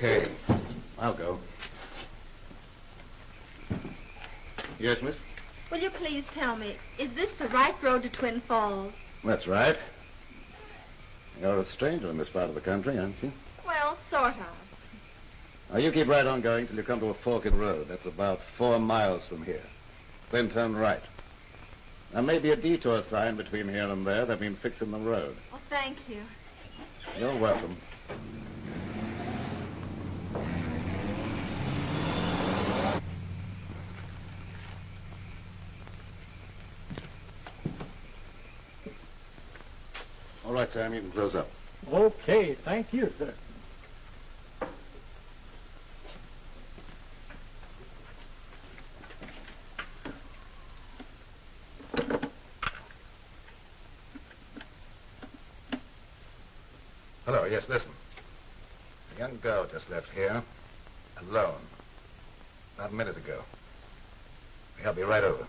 Okay. I'll go. Yes, miss? Will you please tell me, is this the right road to Twin Falls? That's right. You're a stranger in this part of the country, aren't you? Well, sort of. Now, you keep right on going till you come to a fork in the road. That's about 4 miles from here. Then turn right. There may be a detour sign between here and there. That means fixing the road. Well, thank you. You're welcome. All right, Sam, you can close up. Okay, thank you, sir. Hello, yes, listen. A young girl just left here, alone, about a minute ago. I'll be right over.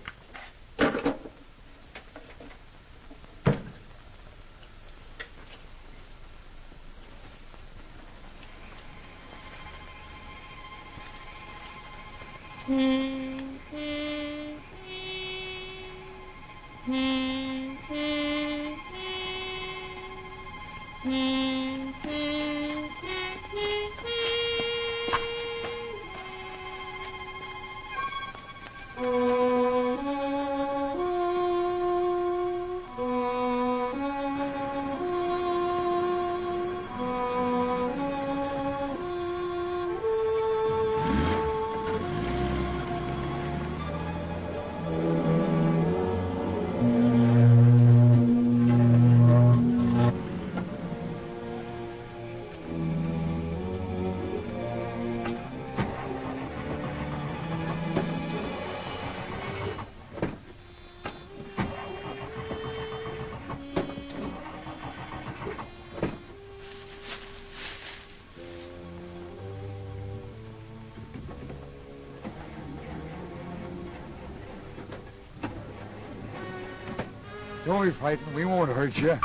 Don't be frightened. We won't hurt you.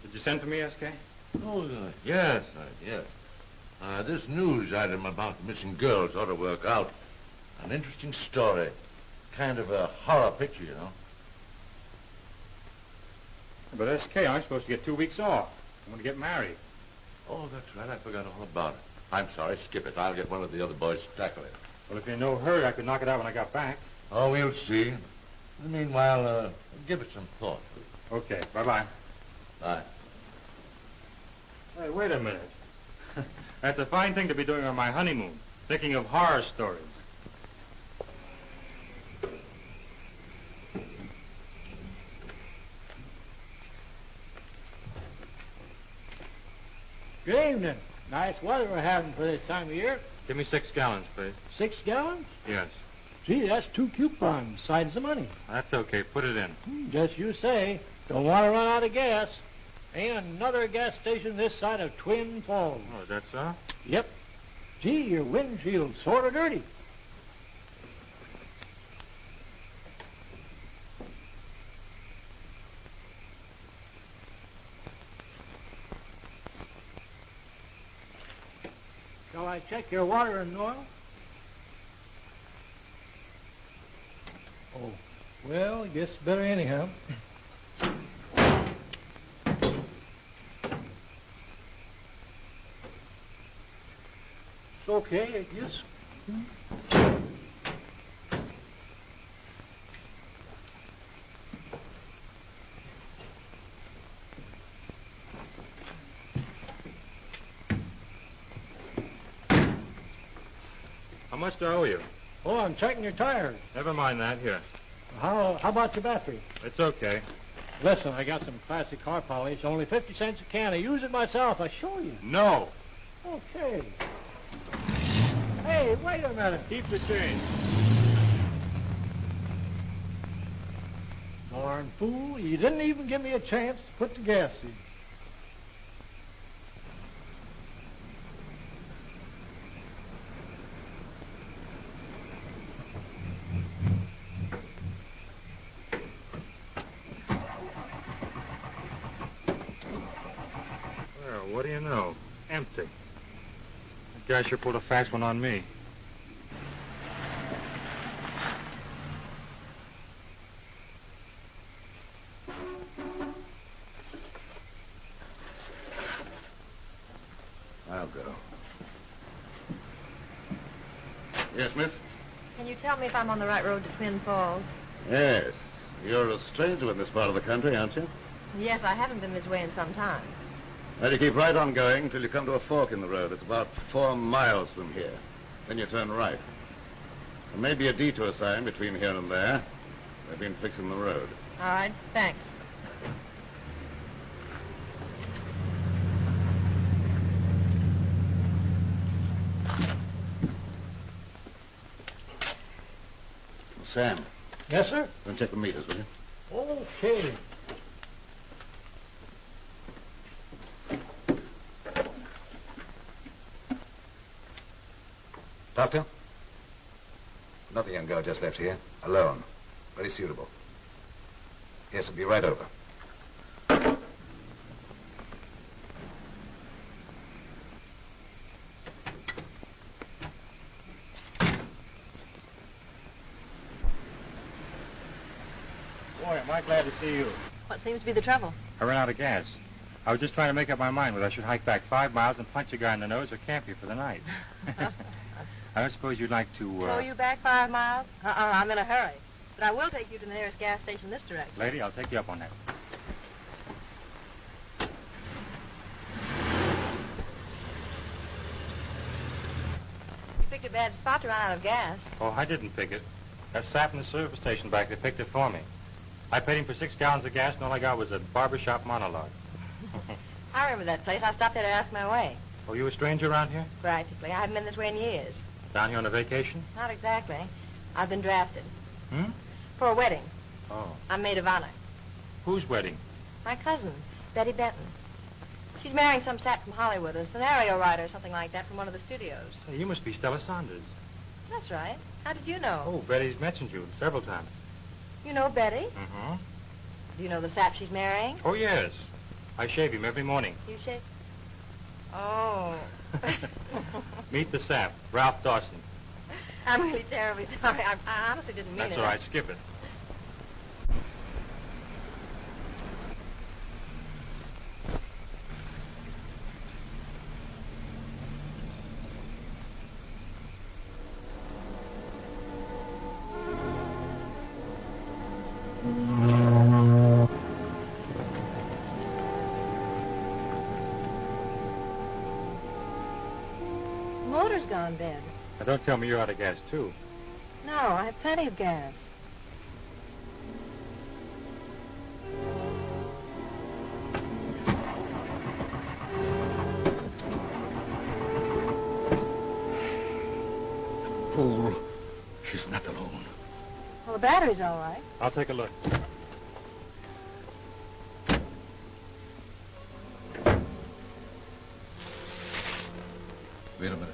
Did you send for me, S.K.? Oh, yes. This news item about the missing girls ought to work out. An interesting story. Kind of a horror picture, you know. But S.K., I'm supposed to get 2 weeks off. I'm going to get married. Oh, that's right. I forgot all about it. I'm sorry. Skip it. I'll get one of the other boys to tackle it. Well, if you're in no hurry, I could knock it out when I got back. Oh, we'll see. In the meanwhile, give it some thought. Okay, bye-bye. Bye. Hey, wait a minute. That's a fine thing to be doing on my honeymoon, thinking of horror stories. Good evening. Nice weather we're having for this time of year. Give me 6 gallons, please. 6 gallons? Yes. Gee, that's 2 coupons, sides of money. That's okay. Put it in. Just you say. Don't want to run out of gas. Ain't another gas station this side of Twin Falls. Oh, is that so? Yep. Gee, your windshield's sort of dirty. Shall I check your water and oil? Oh, well, I guess better anyhow. It's okay, I guess. much do I owe you? Oh, I'm checking your tires. Never mind that. Here. How about your battery? It's okay. Listen, I got some classic car polish, only 50 cents a can. I use it myself. I show you. No. Okay. Hey, wait a minute. Keep the change. Darn fool, you didn't even give me a chance to put the gas in. Well, what do you know? Empty. The guy sure pulled a fast one on me. I'll go. Yes, miss? Can you tell me if I'm on the right road to Twin Falls? Yes. You're a stranger in this part of the country, aren't you? Yes, I haven't been this way in some time. Well, you keep right on going till you come to a fork in the road. It's about 4 miles from here. Then you turn right. There may be a detour sign between here and there. They've been fixing the road. All right, thanks. Sam, Yes, sir? go and check the meters, will you? Okay. Doctor? Another young girl just left here, alone. Very suitable. Yes, I'll be right over. Boy, am I glad to see you. What seems to be the trouble? I ran out of gas. I was just trying to make up my mind whether I should hike back 5 miles and punch a guy in the nose or camp here for the night. I don't suppose you'd like to, Tow you back 5 miles? I'm in a hurry. But I will take you to the nearest gas station this direction. Lady, I'll take you up on that. You picked a bad spot to run out of gas. Oh, I didn't pick it. That sap in the service station back there picked it for me. I paid him for 6 gallons of gas, and all I got was a barbershop monologue. I remember that place. I stopped there to ask my way. Oh, you a stranger around here? Practically. I haven't been this way in years. Down here on a vacation? Not exactly. I've been drafted. Hmm? For a wedding. Oh. I'm maid of honor. Whose wedding? My cousin, Betty Benton. She's marrying some sap from Hollywood, a scenario writer or something like that from one of the studios. Hey, you must be Stella Saunders. That's right. How did you know? Oh, Betty's mentioned you several times. You know Betty? Mm-hmm. Do you know the sap she's marrying? Oh, yes. I shave him every morning. You shave? Oh. Meet the sap, Ralph Dawson. I'm really terribly sorry. I honestly didn't mean That's it. all right. Skip it. Motor's gone dead. Now, don't tell me you're out of gas, too. No, I have plenty of gas. Fool. She's not alone. Well, the battery's all right. I'll take a look. Wait a minute.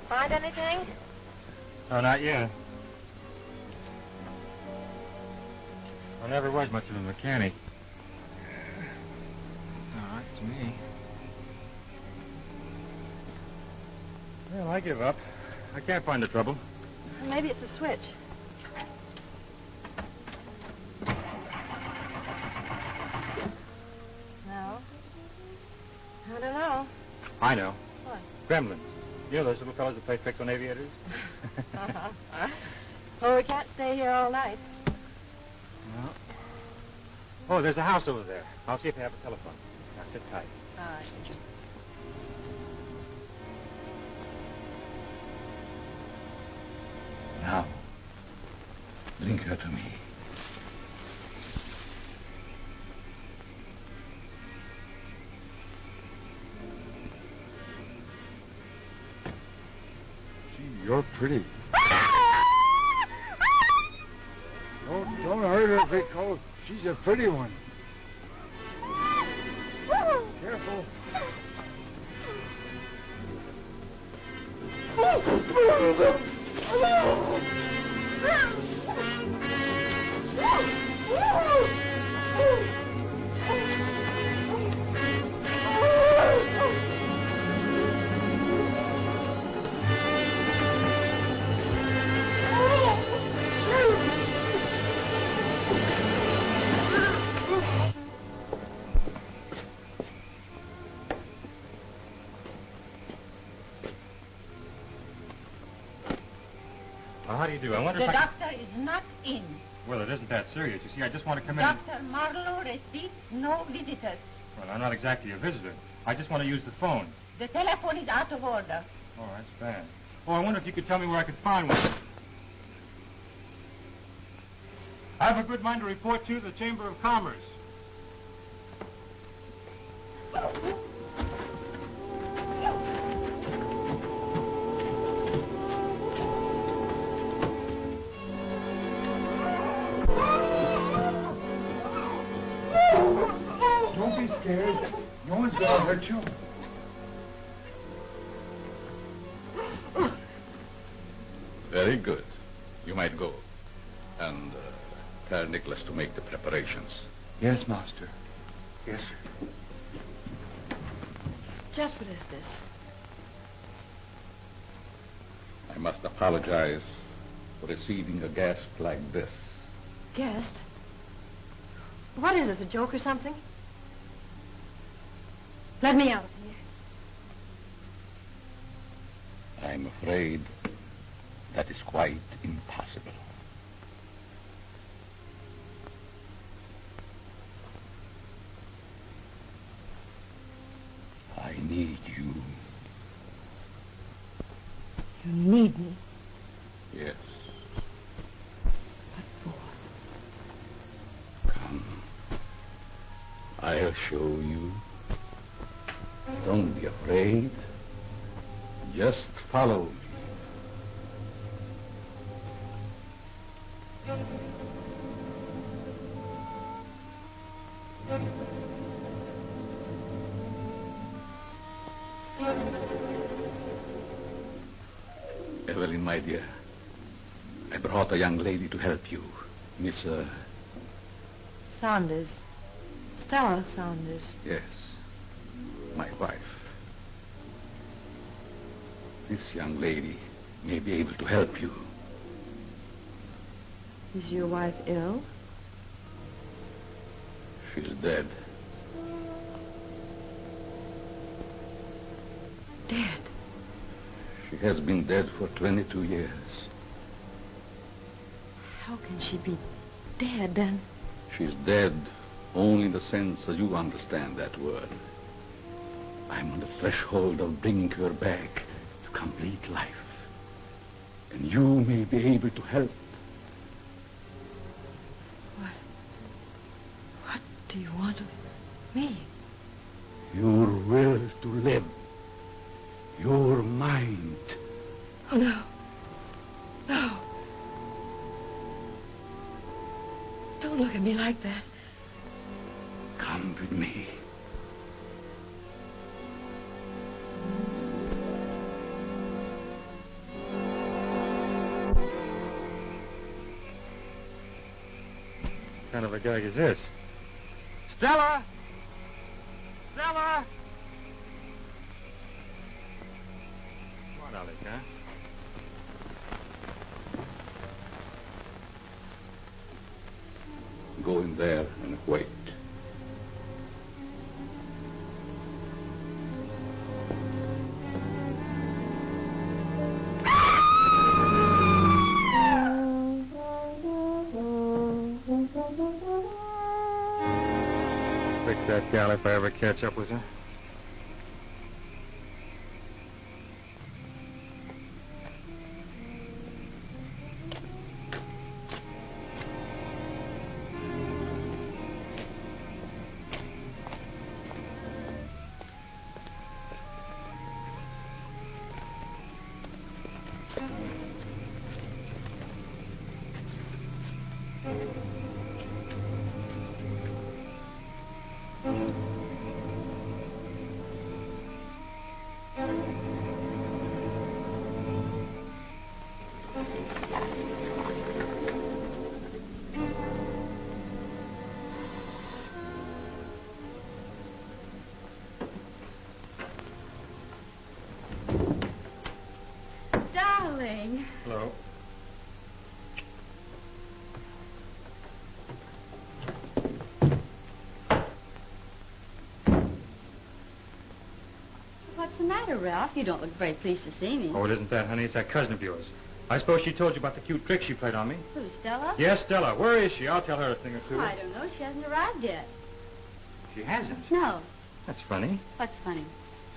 Find anything? No, not yet. I never was much of a mechanic. All right, to me. Well, I give up. I can't find the trouble. Maybe it's the switch. No. I don't know. I know. What? gremlins. You know those little fellows that play tricks on aviators? Well, we can't stay here all night. No. Oh, there's a house over there. I'll see if they have a telephone. Now, sit tight. All right. Now, bring her to me. Gee, you're pretty. Don't hurt her, Pico. She's a pretty one. Careful. Well, how do you do? I wonder The if I can... doctor is not in. Well, it isn't that serious. You see, I just want to come in... Dr. Marlowe receives no visitors. Well, I'm not exactly a visitor. I just want to use the phone. The telephone is out of order. Oh, that's bad. Oh, I wonder if you could tell me where I could find one. I have a good mind to report to the Chamber of Commerce. Don't be scared. No one's gonna hurt you. Very good. You might go. And tell Nicholas to make the preparations. Yes, Master. Yes, sir. Just what is this? I must apologize for receiving a guest like this. Guest? What is this, a joke or something? Let me out of here. I'm afraid that is quite impossible. I need you. You need me. Yes. What for? Come. I'll show you. Don't be afraid. Just follow me. Evelyn, my dear, I brought a young lady to help you. Miss, Saunders. Stella Saunders. yes, my wife. This young lady may be able to help you. Is your wife ill? She's dead. Dead. She has been dead for 22 years. How can she be dead, then? She's dead only in the sense that you understand that word. I'm on the threshold of bringing her back to complete life. And you may be able to help. What do you want of me? Your will to live. Your mind. Oh, no. No. Don't look at me like that. Come with me. What kind of a gag is this? Stella! Stella! Come on, Alec, huh? Go in there and wait. pick that gal if I ever catch up with her. Darling. Hello. What's the matter, Ralph? You don't look very pleased to see me. Oh, it isn't that, honey. It's that cousin of yours. I suppose she told you about the cute trick she played on me. Who, Stella? Yes, Stella. Where is she? I'll tell her a thing or two. I don't know. She hasn't arrived yet. She hasn't? No. That's funny. What's funny?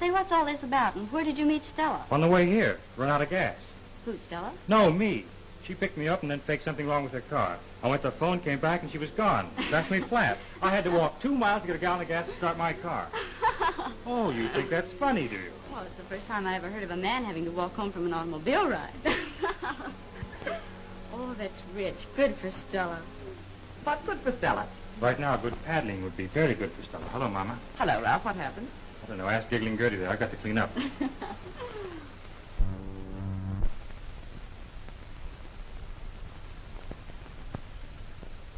Say, what's all this about, and where did you meet Stella? On the way here. Run out of gas. Who, Stella? No, me. She picked me up and then faked something wrong with her car. I went to the phone, came back, and she was gone. Crashed me flat. I had to walk 2 miles to get a gallon of gas to start my car. Oh, you think that's funny, do you? Well, it's the first time I ever heard of a man having to walk home from an automobile ride. Oh, that's rich. Good for Stella. What's good for Stella? Right now, good paddling would be very good for Stella. Hello, Mama. Hello, Ralph. What happened? I don't know. Ask Giggling Gertie there. I've got to clean up.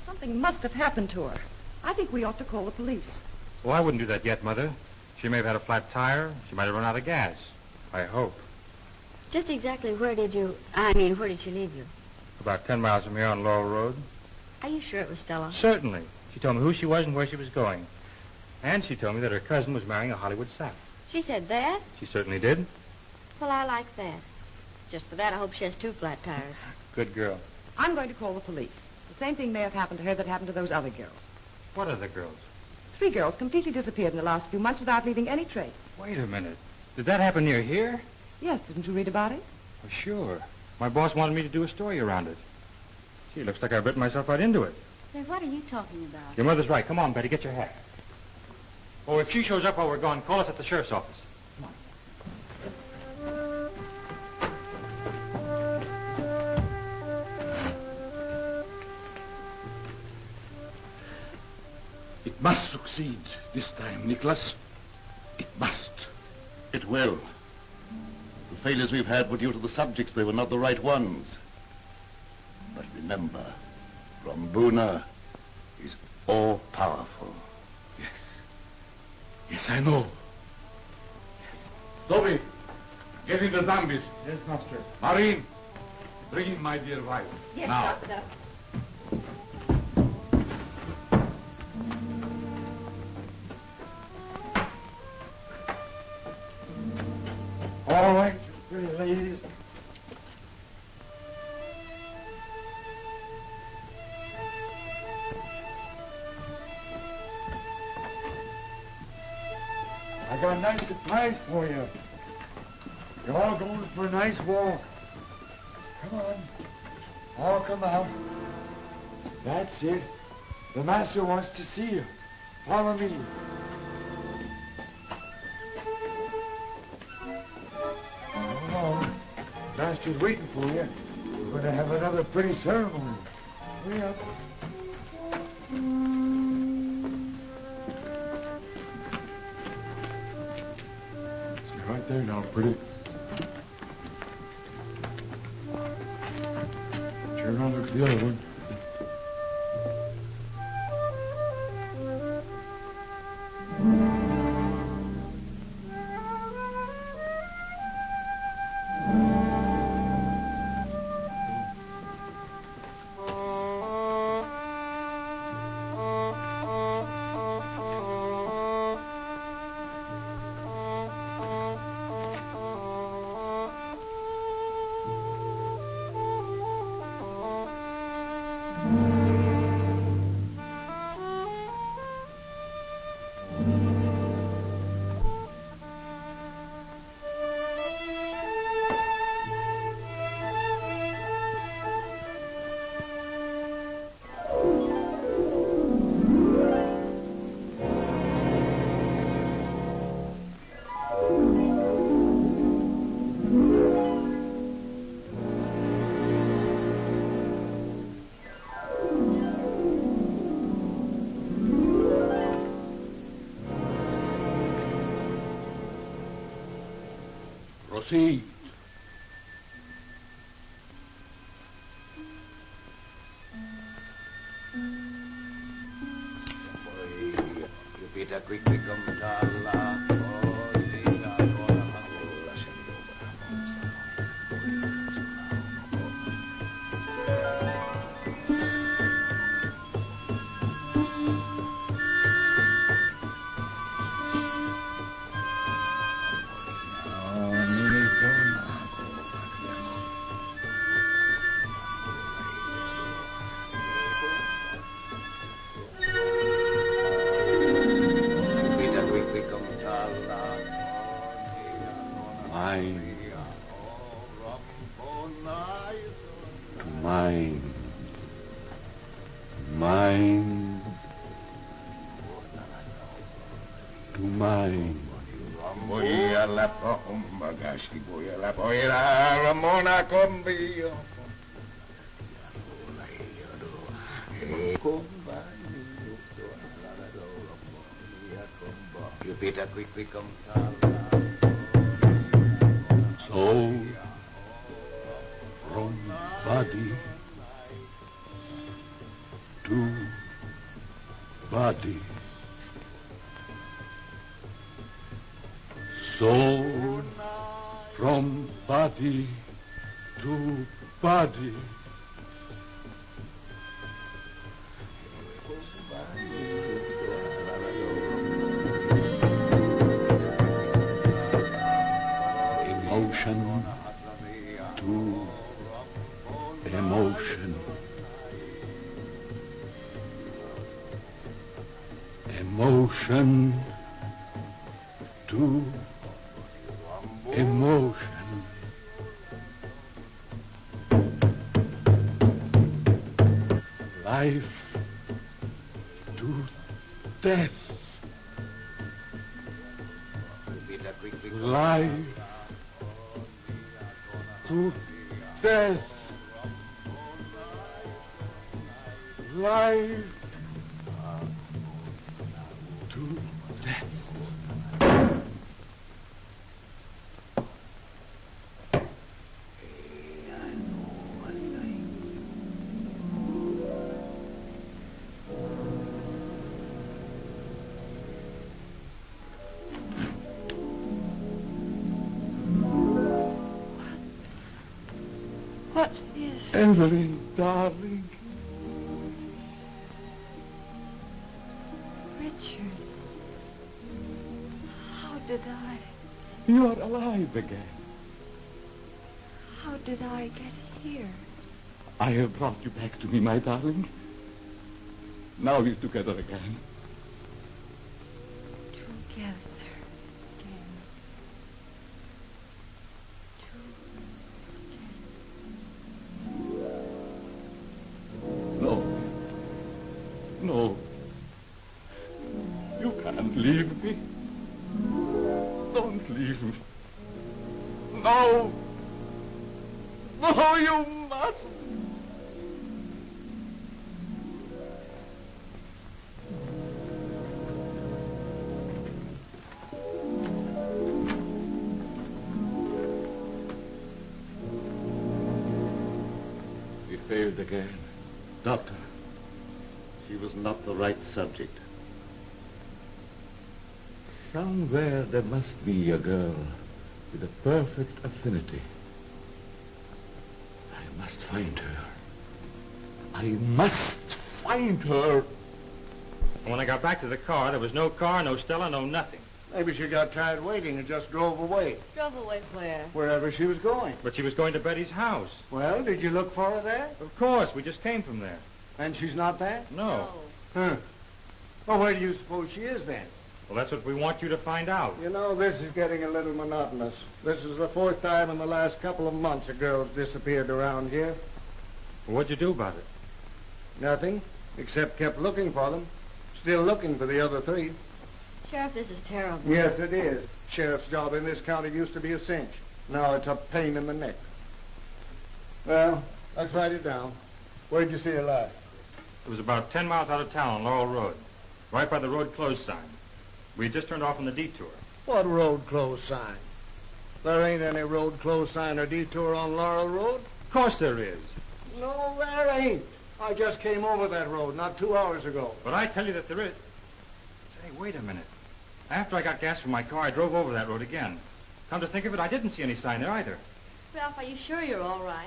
Something must have happened to her. I think we ought to call the police. Well, I wouldn't do that yet, Mother. She may have had a flat tire. She might have run out of gas. I hope. Just exactly where did she leave you? About 10 miles from here on Laurel Road. Are you sure it was Stella? Certainly. She told me who she was and where she was going. And she told me that her cousin was marrying a Hollywood sap. She said that? She certainly did. Well, I like that. Just for that, I hope she has 2 flat tires. Good girl. I'm going to call the police. The same thing may have happened to her that happened to those other girls. What other girls? 3 girls completely disappeared in the last few months without leaving any trace. Wait a minute. Did that happen near here? Yes, didn't you read about it? Oh, sure. My boss wanted me to do a story around it. Gee, looks like I've written myself right into it. Say, what are you talking about? Your mother's right. Come on, Betty, get your hat. Oh, if she shows up while we're gone, call us at the sheriff's office. Come on. It must succeed this time, Nicholas. It must. It will. The failures we've had were due to the subjects. They were not the right ones. But remember, Rambuna is all-powerful. Yes. Yes, I know. Dobby, get in the zombies. Yes, master. Marine, bring in my dear wife. Yes, now. doctor. All right, you pretty ladies. I got a nice surprise for you. You're all going for a nice walk. Come on. All come out. That's it. The master wants to see you. Follow me. Come on. Master's waiting for you. We're going to have another pretty ceremony. Hurry up. See right there now, pretty. Turn around, look at the other one. Proceed. Jupiter, quickly come, Tala. Mine. Mine. To mine. Boya la pomba gashi boya la boya Ramona combio. Jupiter, quickly come, Soul from body to body. Soul from body to body. Emotion to emotion. Emotion to emotion. Life to death. Life to death. Life to death. What is... Evelyn, darling. Richard. How did I... You are alive again. How did I get here? I have brought you back to me, my darling. Now we're together again. Together again. No. No. You can't leave me. Don't leave me. No. No, you must. We failed again. Doctor, she was not the right subject. Somewhere there must be a girl with a perfect affinity. I must find her. I must find her. When I got back to the car, there was no car, no Stella, no nothing. Maybe she got tired waiting and just drove away. Drove away where? Wherever she was going. But she was going to Betty's house. Well, did you look for her there? Of course, we just came from there. And she's not there? No. Huh. Well, where do you suppose she is then? Well, that's what we want you to find out. You know, this is getting a little monotonous. This is the fourth time in the last couple of months a girl's disappeared around here. Well, what'd you do about it? Nothing, except kept looking for them. Still looking for the other three. Sheriff, this is terrible. Yes, it is. Sheriff's job in this county used to be a cinch. Now it's a pain in the neck. Well, let's write it down. Where'd you see her last? It was about 10 miles out of town on Laurel Road, right by the road closed sign. We had just turned off on the detour. What road closed sign? There ain't any road closed sign or detour on Laurel Road? Of course there is. No, there ain't. I just came over that road not 2 hours ago. But I tell you that there is. Say, wait a minute. After I got gas from my car, I drove over that road again. Come to think of it, I didn't see any sign there either. Ralph, are you sure you're all right?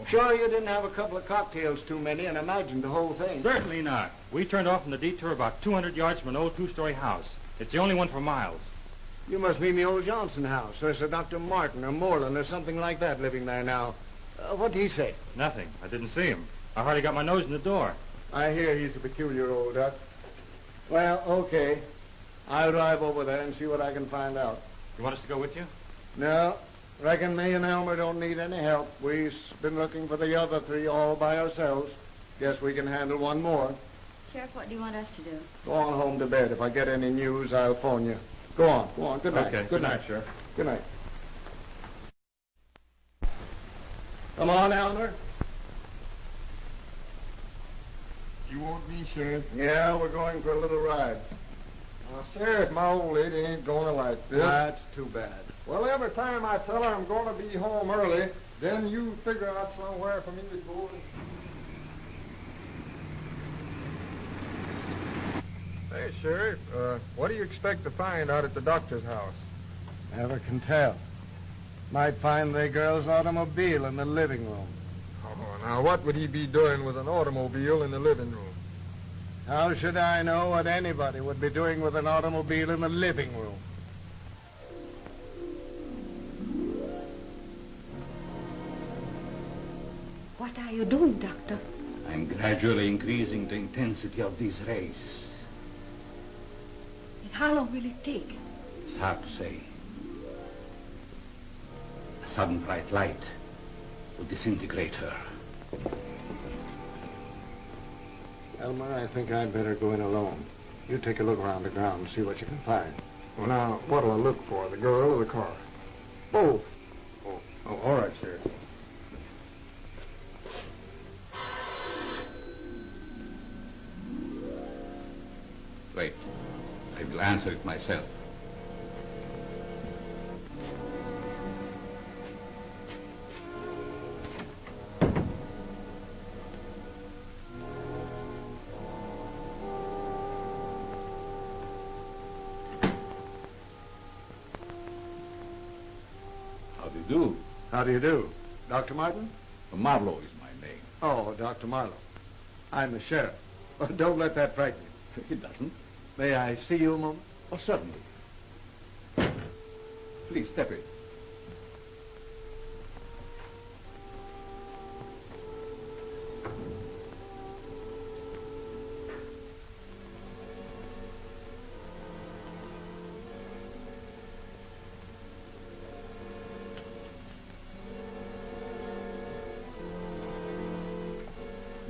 Sure you didn't have a couple of cocktails too many and imagined the whole thing? Certainly not. We turned off from the detour about 200 yards from an old two-story house. It's the only one for miles. You must mean the old Johnson house. There's a Dr. Martin or Moreland or something like that living there now. What'd he say? Nothing. I didn't see him. I hardly got my nose in the door. I hear he's a peculiar old duck. Well, okay. I'll drive over there and see what I can find out. You want us to go with you? No. Reckon me and Elmer don't need any help. We've been looking for the other three all by ourselves. Guess we can handle one more. Sheriff, what do you want us to do? Go on home to bed. If I get any news, I'll phone you. Go on. Go on. Good night. Okay. Good night, Sheriff. Good night. Come on, Elmer. You want me, Sheriff? Yeah, we're going for a little ride. Now, Sheriff, my old lady ain't gonna like this. That's too bad. Well, every time I tell her I'm gonna be home early, then you figure out somewhere for me to go. Hey, Sheriff, what do you expect to find out at the doctor's house? Never can tell. Might find the girl's automobile in the living room. Oh, now what would he be doing with an automobile in the living room? How should I know what anybody would be doing with an automobile in the living room? What are you doing, Doctor? I'm gradually increasing the intensity of these rays. And how long will it take? It's hard to say. A sudden bright light will disintegrate her. Elmer, I think I'd better go in alone. You take a look around the ground and see what you can find. Well, now, what'll I look for, the girl or the car? Both. Oh, all right, Sheriff. Wait. I will answer it myself. How do you do? How do you do? Dr. Martin? Marlowe is my name. Oh, Dr. Marlowe. I'm the sheriff. Oh, don't let that frighten you. It doesn't. May I see you a moment? Oh, certainly. Please, step in.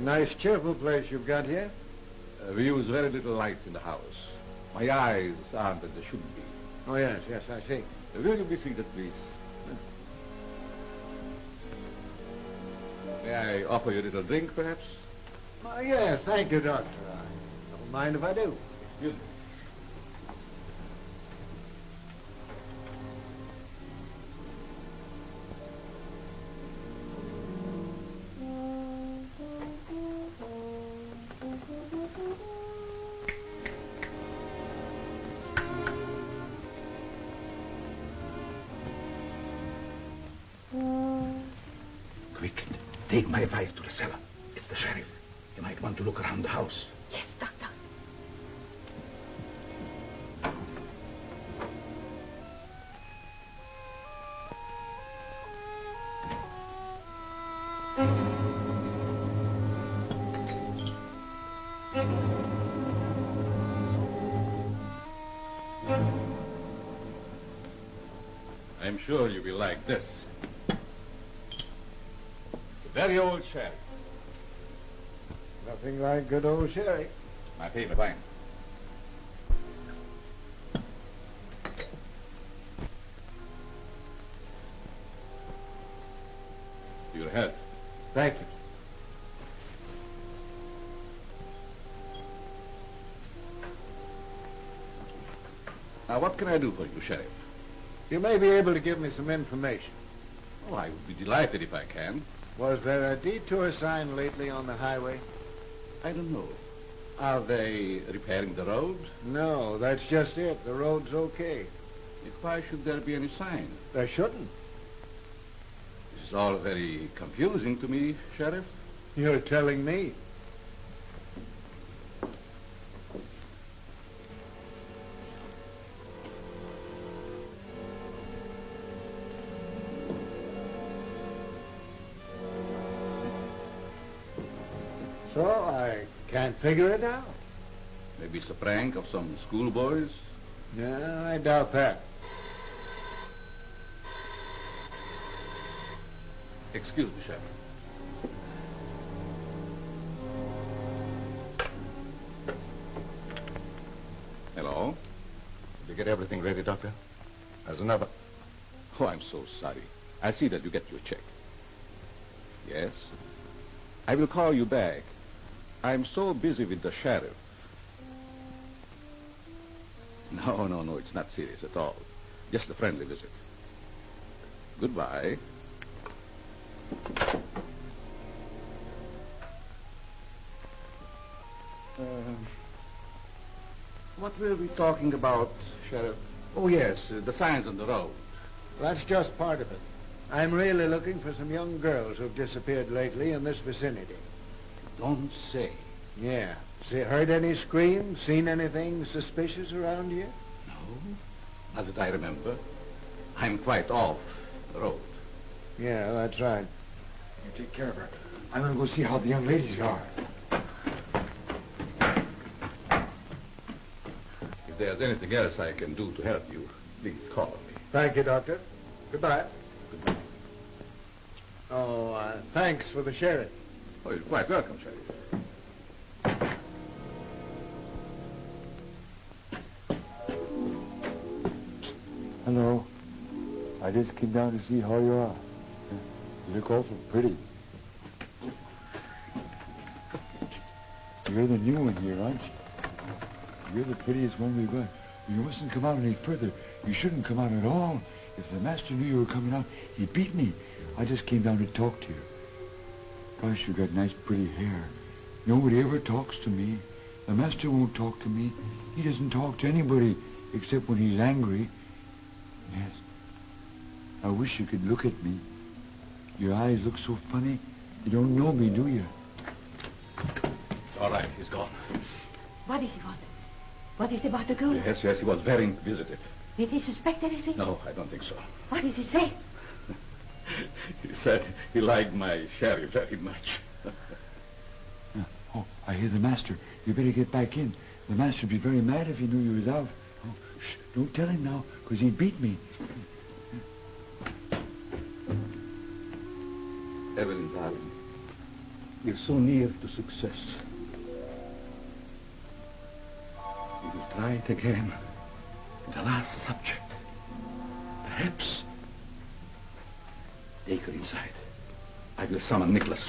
Nice, cheerful place you've got here. We use very little light in the house. My eyes aren't as they should be. Oh, yes, I see. Will you be seated, please? May I offer you a little drink, perhaps? Oh, yes, thank you, Doctor. I don't mind if I do. Excuse me. Quick, take my wife to the cellar. It's the sheriff. You might want to look around the house. Yes, Doctor. I'm sure you will like this. It's a very old sherry. Nothing like good old sherry. My favorite wine. Your health. Thank you. Now, what can I do for you, Sheriff? You may be able to give me some information. Oh, I would be delighted if I can. Was there a detour sign lately on the highway? I don't know. Are they repairing the road? No, that's just it. The road's okay. Why should there be any sign? There shouldn't. This is all very confusing to me, Sheriff. You're telling me. So I can't figure it out. Maybe it's a prank of some schoolboys. No, I doubt that. Excuse me, Sheriff. Hello? Did you get everything ready, Doctor? There's another. Oh, I'm so sorry. I'll see that you get your check. Yes? I will call you back. I'm so busy with the sheriff. No, it's not serious at all. Just a friendly visit. Goodbye. What were we talking about, Sheriff? Oh, yes, the signs on the road. That's just part of it. I'm really looking for some young girls who've disappeared lately in this vicinity. Don't say. Yeah. Heard any screams? Seen anything suspicious around here? No, not that I remember. I'm quite off the road. Yeah, that's right. You take care of her. I'm going to go see how the young ladies are. If there's anything else I can do to help you, please call me. Thank you, Doctor. Goodbye. Oh, thanks for the sheriff. Oh, you're quite welcome, Sheriff. Hello. I just came down to see how you are. You look awful pretty. You're the new one here, aren't you? You're the prettiest one we've got. You mustn't come out any further. You shouldn't come out at all. If the master knew you were coming out, he'd beat me. I just came down to talk to you. Gosh, you got nice pretty hair. Nobody ever talks to me. The master won't talk to me. He doesn't talk to anybody except when he's angry. Yes. I wish you could look at me. Your eyes look so funny. You don't know me, do you? All right, he's gone. What is it? What is about the girl? Yes, he was very inquisitive. Did he suspect anything? No, I don't think so. What did he say? He said he liked my sheriff very much. Oh, I hear the master. You better get back in. The master'd be very mad if he knew you was out. Oh, shh, don't tell him now, because he'd beat me. Evelyn, darling, we're so near to success. We will try it again. The last subject. Perhaps. Take her inside. I will summon Nicholas.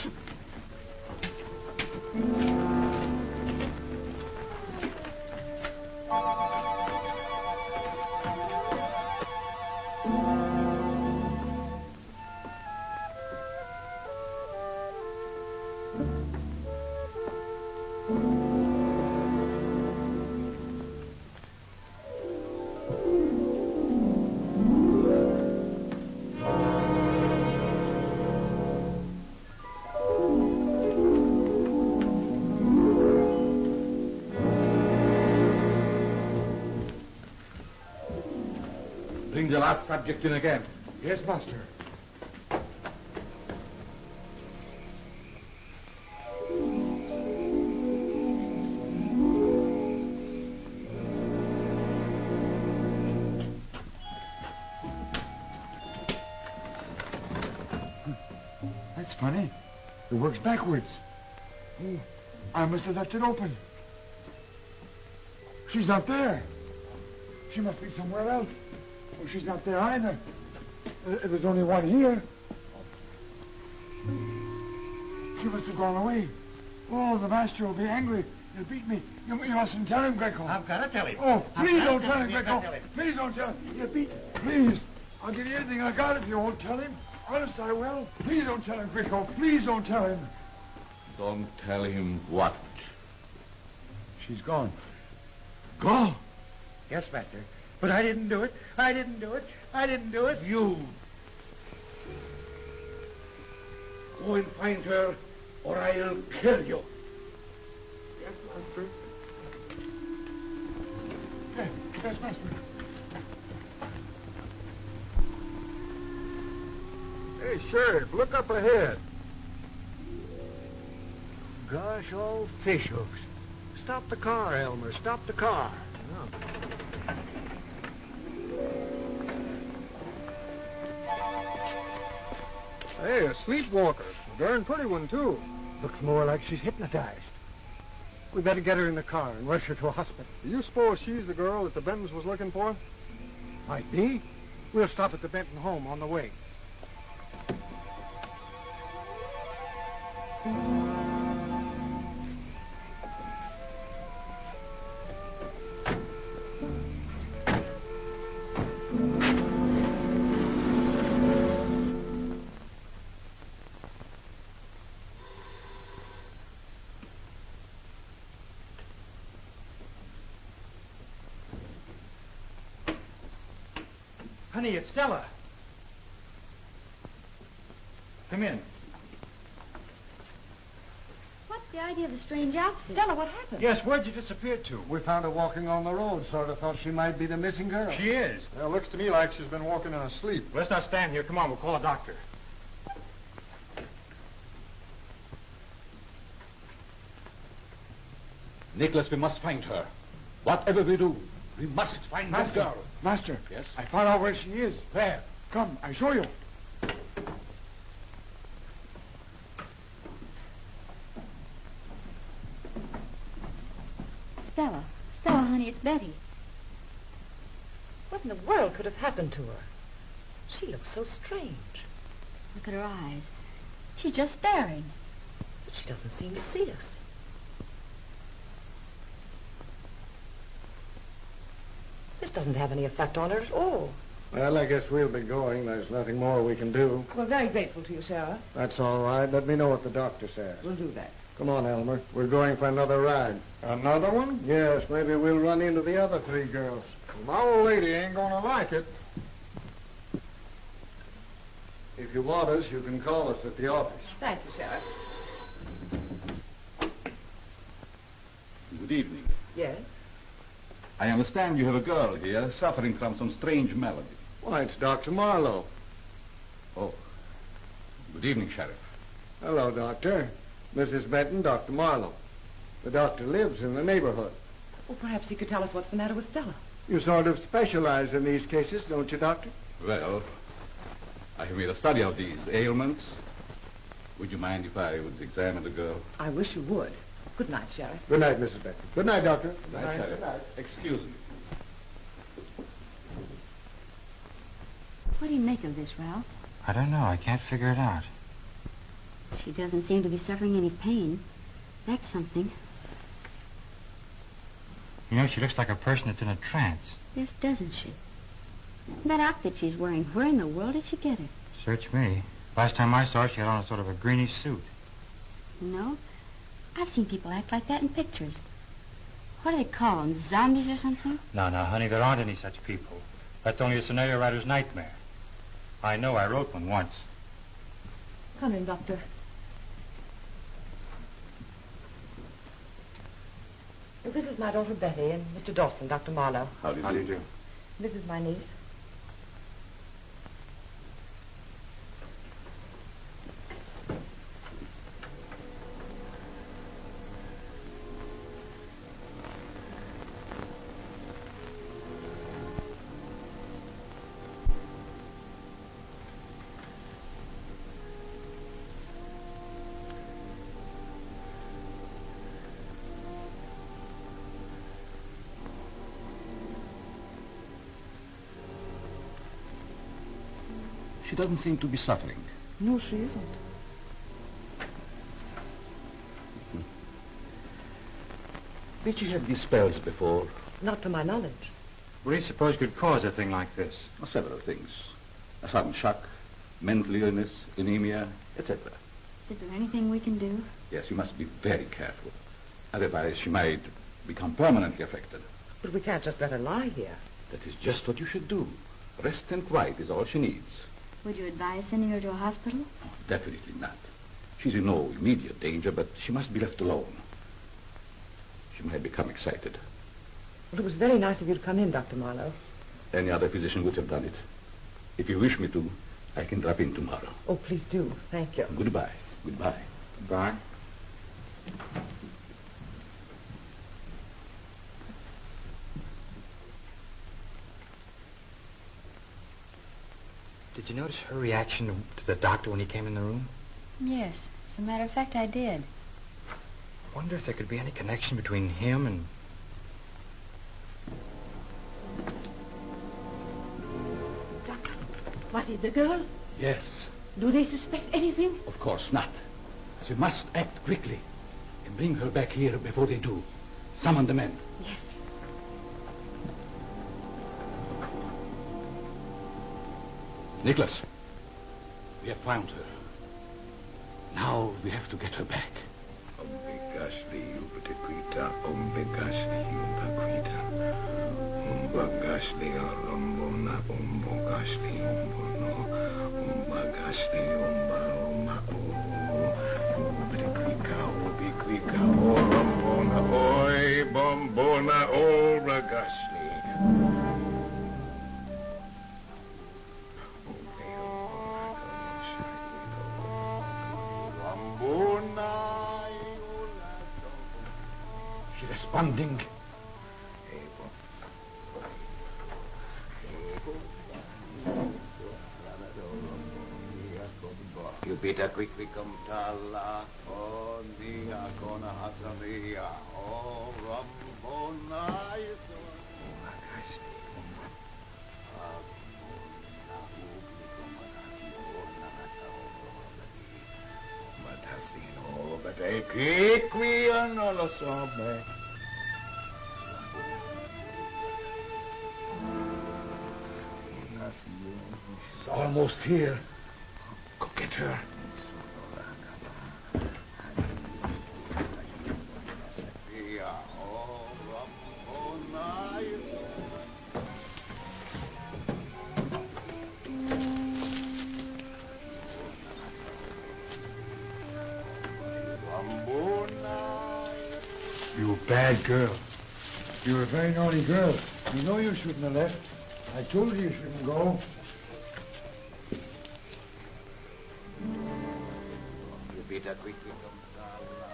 Bring the last subject in again. Yes, master. That's funny. It works backwards. Oh, I must have left it open. She's not there. She must be somewhere else. Oh, she's not there either. There's only one here. She must have gone away. Oh, the master will be angry. He'll beat me. You mustn't tell him, Greco. I've got to tell him. Oh, please don't tell him, Greco. Please don't tell him. He'll beat me. Please. I'll give you anything I got if you won't tell him. Honest, I will. Please don't tell him, Grieco. Please don't tell him. Don't tell him what? She's gone. Go! Yes, Master. But I didn't do it. I didn't do it. I didn't do it. You! Go and find her, or I'll kill you. Yes, Master. Yes, yes, Master. Hey, Sheriff, look up ahead. Gosh, all fish hooks. Stop the car, Elmer. Stop the car. Hey, a sleepwalker. A darn pretty one, too. Looks more like she's hypnotized. We better get her in the car and rush her to a hospital. Do you suppose she's the girl that the Bentons was looking for? Might be. We'll stop at the Benton home on the way. Honey, it's Stella. Come in. What's the idea of the strange outfit? Stella, what happened? Yes, where'd you disappear to? We found her walking on the road. Sort of thought she might be the missing girl. She is. Well, looks to me like she's been walking in her sleep. Let's not stand here. Come on, we'll call a doctor. Nicholas, we must find her. Whatever we do, we must find that Master, girl. Master. Yes? I found out where she is. Where? Come, I show you. Stella. Stella, honey, it's Betty. What in the world could have happened to her? She looks so strange. Look at her eyes. She's just staring. But she doesn't seem to see us. This doesn't have any effect on her at all. Well, I guess we'll be going. There's nothing more we can do. We're very grateful to you, Sarah. That's all right. Let me know what the doctor says. We'll do that. Come on, Elmer. We're going for another ride. Another one? Yes, maybe we'll run into the other three girls. My old lady ain't gonna like it. If you want us, you can call us at the office. Thank you, Sarah. Good evening. Yes? I understand you have a girl here suffering from some strange malady. Why, it's Dr. Marlowe. Oh. Good evening, Sheriff. Hello, Doctor. Mrs. Benton, Dr. Marlowe. The doctor lives in the neighborhood. Well, perhaps he could tell us what's the matter with Stella. You sort of specialize in these cases, don't you, Doctor? Well, I have made a study of these ailments. Would you mind if I would examine the girl? I wish you would. Good night, Sheriff. Good night, Mrs. Benton. Good night, Doctor. Good night, Sheriff. Excuse me. What do you make of this, Ralph? I don't know. I can't figure it out. She doesn't seem to be suffering any pain. That's something. You know, she looks like a person that's in a trance. Yes, doesn't she? That outfit she's wearing, where in the world did she get it? Search me. Last time I saw her, she had on a sort of a greenish suit. No? I've seen people act like that in pictures. What do they call them? Zombies or something? No, honey, there aren't any such people. That's only a scenario writer's nightmare. I know, I wrote one once. Come in, Doctor. This is my daughter Betty and Mr. Dawson, Dr. Marlowe. How do you do? This is my niece. She doesn't seem to be suffering. No, she isn't. Did she have these spells before? Not to my knowledge. What do you suppose could cause a thing like this? Several things. A sudden shock, mental illness, anemia, etc. Is there anything we can do? Yes, you must be very careful. Otherwise, she might become permanently affected. But we can't just let her lie here. That is just what you should do. Rest and quiet is all she needs. Would you advise sending her to a hospital? Oh, definitely not. She's in no immediate danger, but she must be left alone. She might become excited. Well, it was very nice of you to come in, Dr. Marlowe. Any other physician would have done it. If you wish me to, I can drop in tomorrow. Oh, please do. Thank you. Goodbye. Goodbye. Goodbye. Did you notice her reaction to the doctor when he came in the room? Yes. As a matter of fact, I did. I wonder if there could be any connection between him and... Doctor, was it the girl? Yes. Do they suspect anything? Of course not. But you must act quickly and bring her back here before they do. Summon the men. Yes. Nicholas, we have found her. Now we have to get her back. She's responding. You better quickly come tala on the Akona Hasamia. Oh, Rambona, but I quickly and all of some. She's almost here. Go get her. You bad girl. You're a very naughty girl. You know you shouldn't have left. I told you you shouldn't go. You better quickly come tala.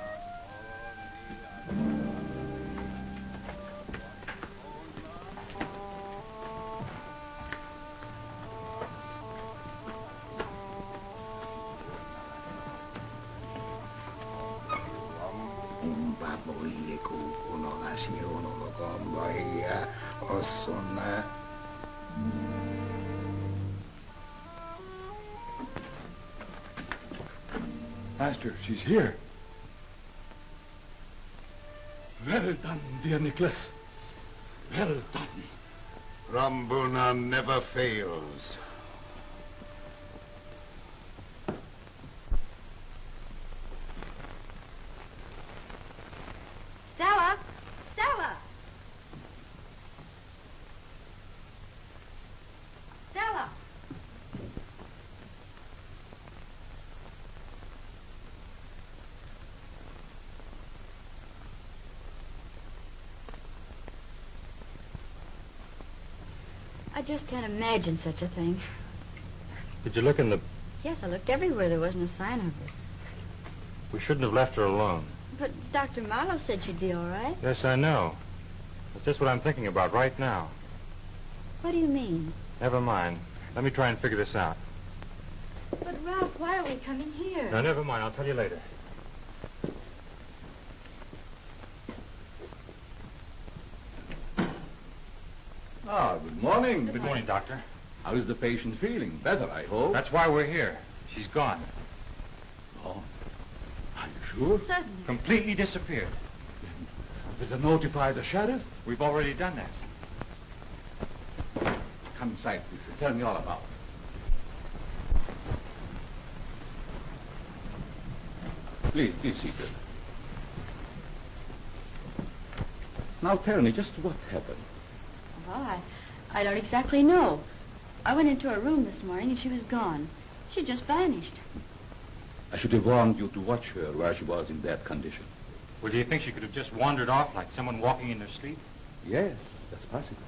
Master, she's here. Well done, dear Nicholas. Well done. Rambuna never fails. Stella! Stella! Stella! I just can't imagine such a thing. Did you look in the... Yes, I looked everywhere. There wasn't a sign of her. We shouldn't have left her alone. But Dr. Marlowe said she'd be all right. Yes, I know. That's just what I'm thinking about right now. What do you mean? Never mind. Let me try and figure this out. But, Ralph, why are we coming here? No, never mind. I'll tell you later. Ah, good morning. Good morning, Doctor. How is the patient feeling? Better, I hope. That's why we're here. She's gone. Oh, are you sure? Certainly. Completely disappeared. Better notify the sheriff. We've already done that. Come inside, please, and tell me all about it. Please be seated. Now tell me just what happened. Well, I don't exactly know. I went into her room this morning and she was gone. She just vanished. I should have warned you to watch her while she was in that condition. Well, do you think she could have just wandered off like someone walking in their sleep? Yes, that's possible.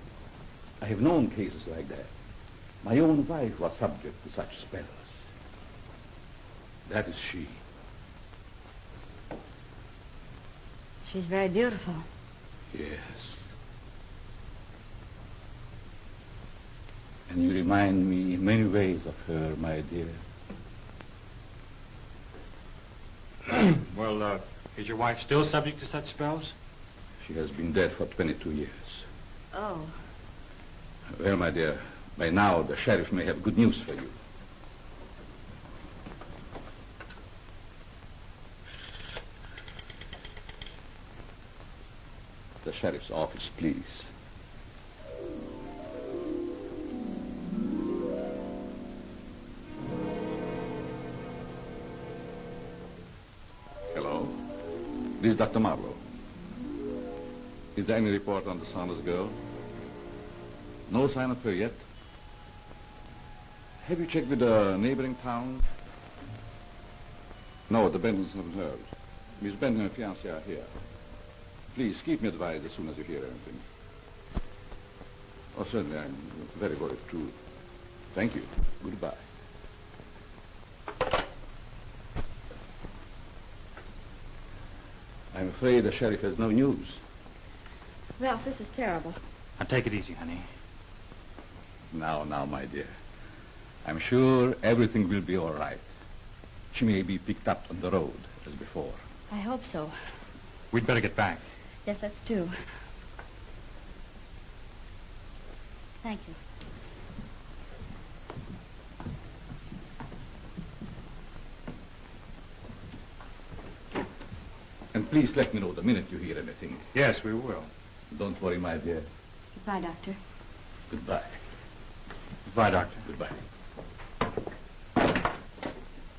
I have known cases like that. My own wife was subject to such spells. That is she. She's very beautiful. Yes. And you remind me in many ways of her, my dear. Well, is your wife still subject to such spells? She has been dead for 22 years. Oh. Well, my dear, by now the sheriff may have good news for you. The sheriff's office, please. Hello. This is Dr. Marlowe. Is there any report on the Saunders girl? No sign of her yet? Have you checked with the neighboring towns? No, the Bentons haven't heard. Miss Benton and her fiancé are here. Please, keep me advised as soon as you hear anything. Oh, certainly, I'm very worried, too. Thank you. Goodbye. I'm afraid the sheriff has no news. Ralph, this is terrible. Now, take it easy, honey. Now, my dear. I'm sure everything will be all right. She may be picked up on the road, as before. I hope so. We'd better get back. Yes, that's true. Thank you. And please let me know the minute you hear anything. Yes, we will. Don't worry, my dear. Goodbye, Doctor. Goodbye. Goodbye, Doctor. Goodbye.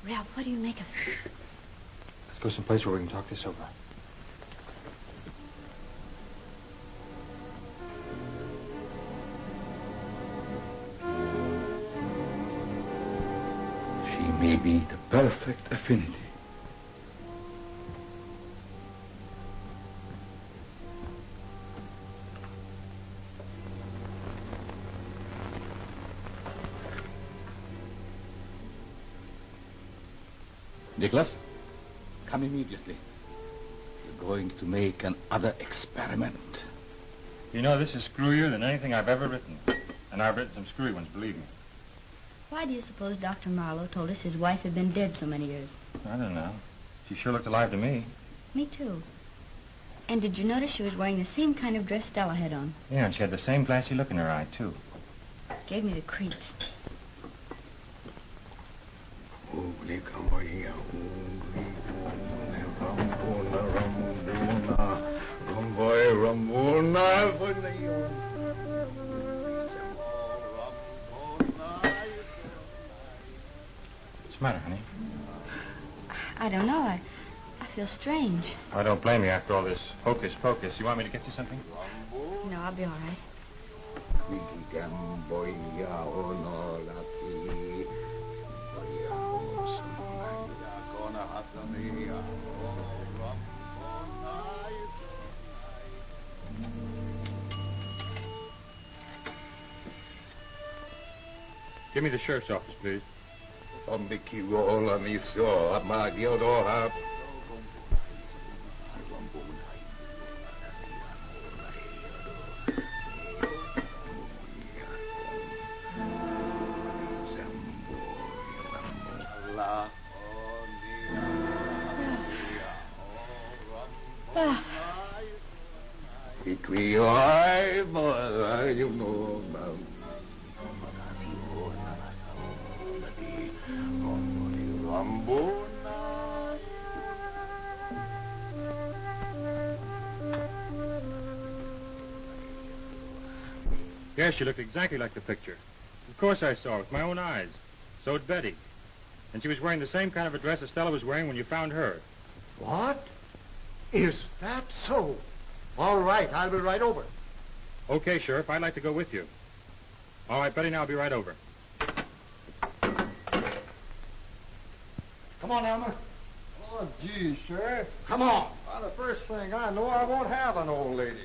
Ralph, what do you make of it? Let's go someplace where we can talk this over. She may be the perfect affinity. Nicholas, come immediately. You're going to make another experiment. You know, this is screwier than anything I've ever written. And I've written some screwy ones, believe me. Why do you suppose Dr. Marlowe told us his wife had been dead so many years? I don't know. She sure looked alive to me. Me too. And did you notice she was wearing the same kind of dress Stella had on? Yeah, and she had the same glassy look in her eye, too. Gave me the creeps. What's the matter, honey? I don't know. I feel strange. I don't blame you after all this hocus pocus. You want me to get you something? No, I'll be all right. Give me the sheriff's office, please. Yes, she looked exactly like the picture. Of course I saw it with my own eyes. So did Betty. And she was wearing the same kind of a dress as Stella was wearing when you found her. What? Is that so? All right, I'll be right over. Okay, Sheriff, I'd like to go with you. All right, Betty, now I'll be right over. Come on, Elmer. Oh, gee, Sheriff. Come on. Well, the first thing I know, I won't have an old lady.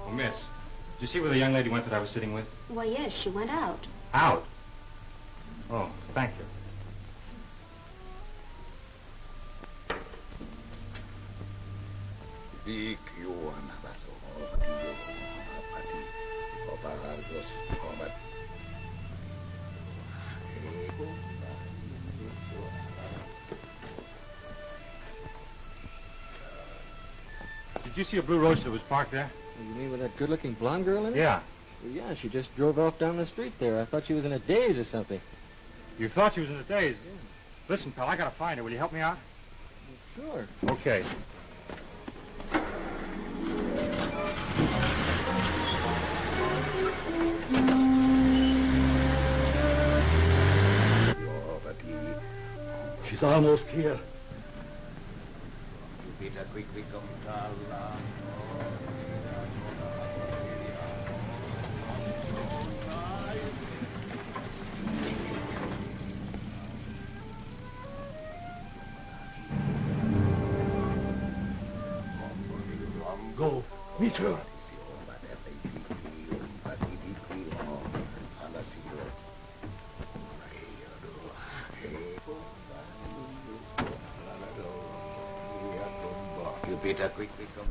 Oh, miss, did you see where the young lady went that I was sitting with? Why, yes, she went out. Out? Oh, thank you. Did you see a blue roadster that was parked there? You mean with that good-looking blonde girl in it? Yeah. Well, yeah, she just drove off down the street there. I thought she was in a daze or something. You thought she was in a daze? Yeah. Listen, pal, I gotta find her. Will you help me out? Sure. Okay. She's almost here. Go. Meet her. You better quickly come.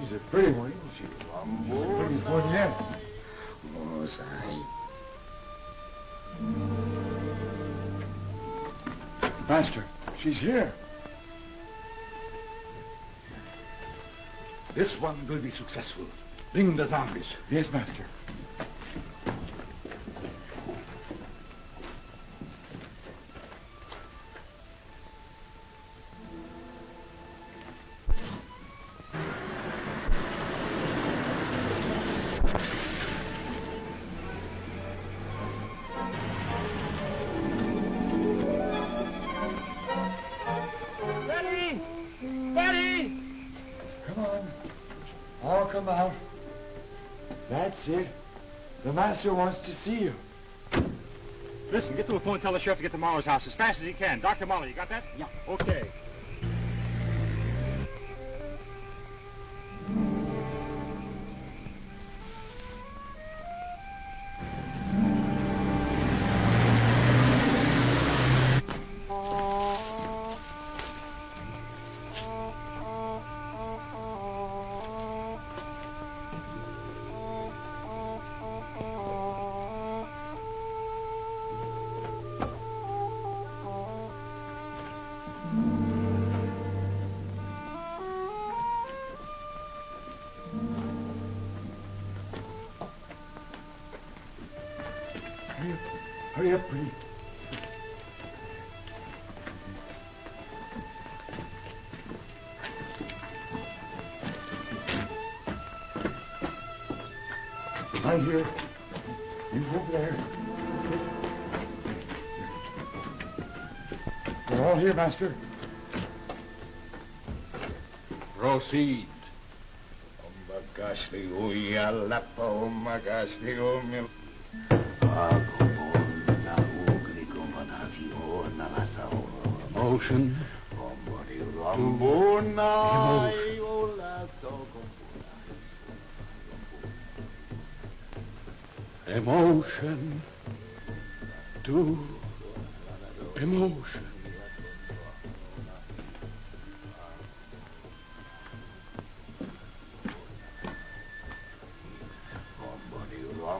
She's a pretty one, isn't she? Prettiest one yet. Master, she's here. This one will be successful. Bring the zombies. Yes, Master. Betty! Betty! Come on. All come out. That's it. The master wants to see you. Listen, get to a phone and tell the sheriff to get to Morrow's house as fast as he can. Dr. Molly, you got that? Yeah. Okay. Hurry up, pretty. Right here. You go over there. We're all here, Master. Proceed. Emotion. Emotion to emotion.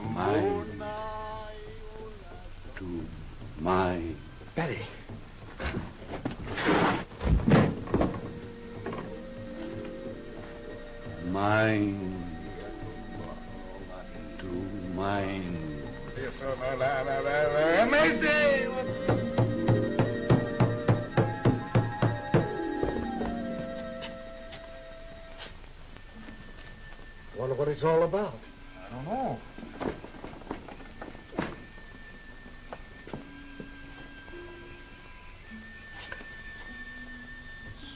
Mind to mind. Betty. Mind to mind. Wonder what it's all about. I don't know.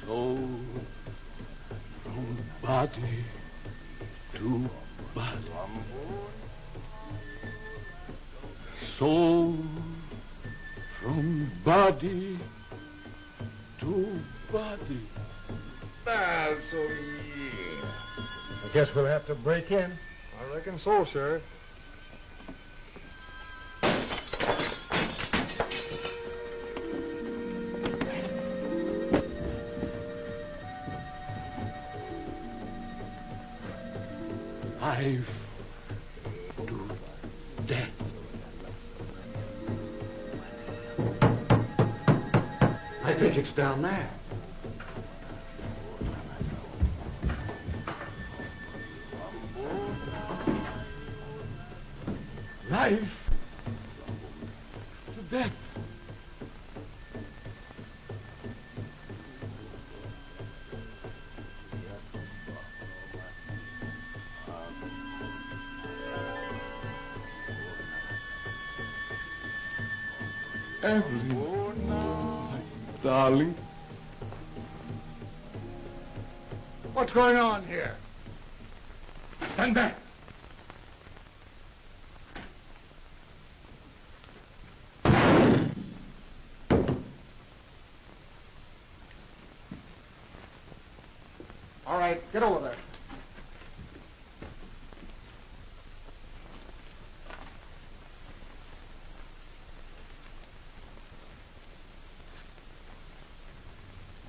Soul from body to body. Soul from body to body. I guess we'll have to break in. I reckon so, sir. Life to death. I think it's down there. Life to death. Evelyn, my darling. What's going on here? Stand back. All right, get over there.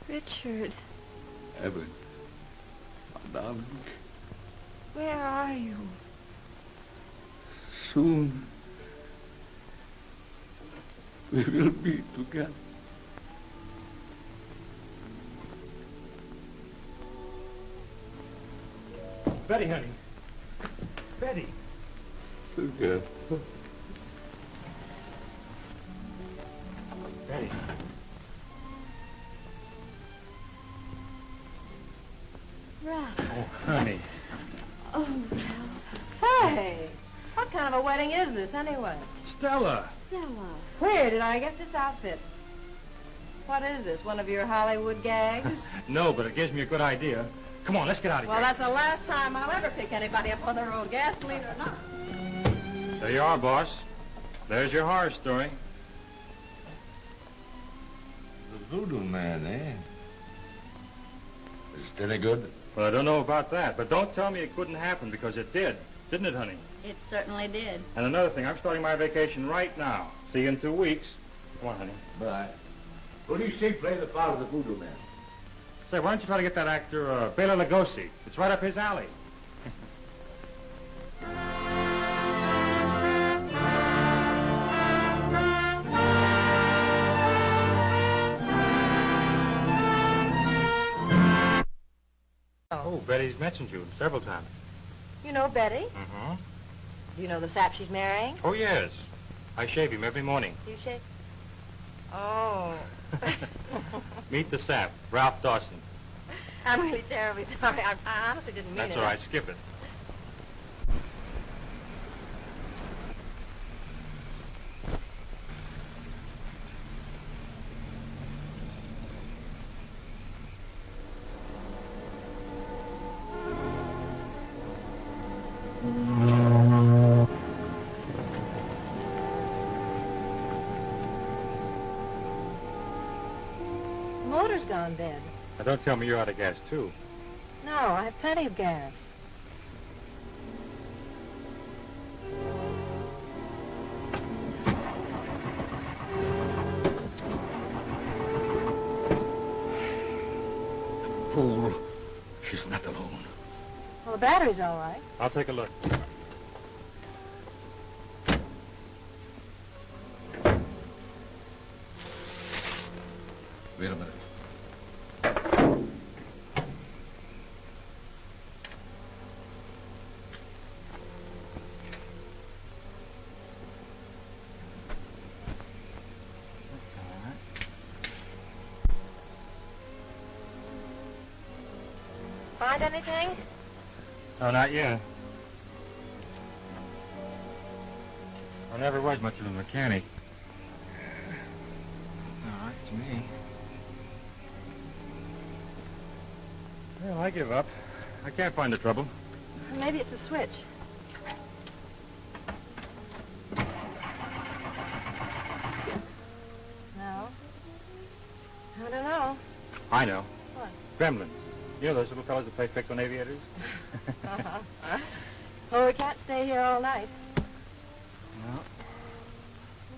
Richard, Evelyn, my darling. where are you? Soon we will be together. Betty, honey. Betty. Together. Betty. Ralph. Oh, honey. Oh, Ralph. Say, what kind of a wedding is this anyway? Stella. Stella. Where did I get this outfit? What is this, one of your Hollywood gags? No, but it gives me a good idea. Come on, let's get out of Well, here. that's the last time I'll ever pick anybody up on the road, gas, believe it or not. There you are, boss. There's your horror story. The Voodoo Man, eh? Is it any good? Well, I don't know about that, but don't tell me it couldn't happen, because it did. Didn't it, honey? It certainly did. And another thing, I'm starting my vacation right now. See you in 2 weeks. Come on, honey. Bye. Who do you see play the part of the Voodoo Man? Say, why don't you try to get that actor, Bela Lugosi? It's right up his alley. Oh, Betty's mentioned you several times. You know Betty? Mm-hmm. Do you know the sap she's marrying? Oh, yes. I shave him every morning. Do you shave? Oh. Meet the sap, Ralph Dawson. I'm really terribly sorry. I honestly didn't mean it. That's all right. Skip it. motor's gone dead. Now, don't tell me you're out of gas, too. No, I have plenty of gas. Fool. She's not alone. Well, the battery's all right. I'll take a look. Wait a minute. Find anything? No, not yet. I never was much of a mechanic. All right, it's me. Well, I give up. I can't find the trouble. Maybe it's the switch. No. I don't know. I know. What? Gremlins. You know those little fellas that play trick on aviators? Well, we can't stay here all night. No.